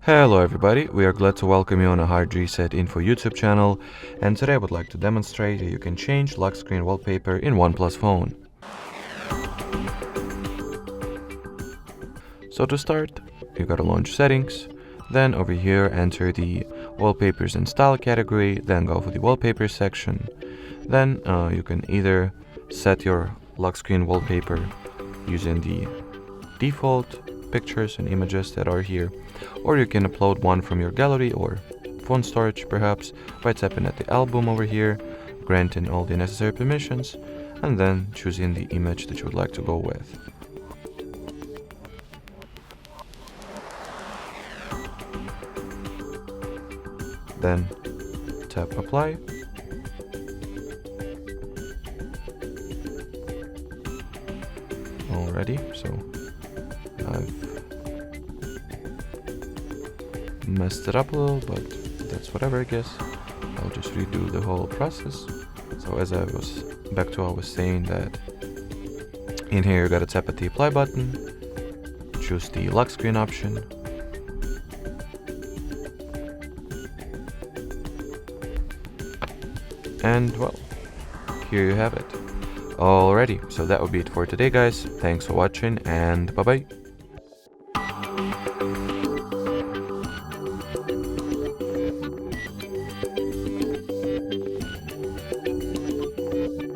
Hello everybody, we are glad to welcome you on a HardReset.Info YouTube channel, and today I would like to demonstrate how you can change lock screen wallpaper in OnePlus phone. So to start, you gotta launch settings, then over here enter the wallpapers and style category, then go for the wallpapers section. Then you can either set your lock screen wallpaper using the default pictures and images that are here, or you can upload one from your gallery or phone storage perhaps by tapping at the album over here, granting all the necessary permissions, and then choosing the image that you would like to go with. Then tap apply. Already, so I've messed it up a little, but that's whatever, I guess. I'll just redo the whole process. So as I was saying that in here you gotta tap at the apply button, choose the lock screen option, and well, here you have it. Alrighty, so that would be it for today guys. Thanks for watching and bye bye.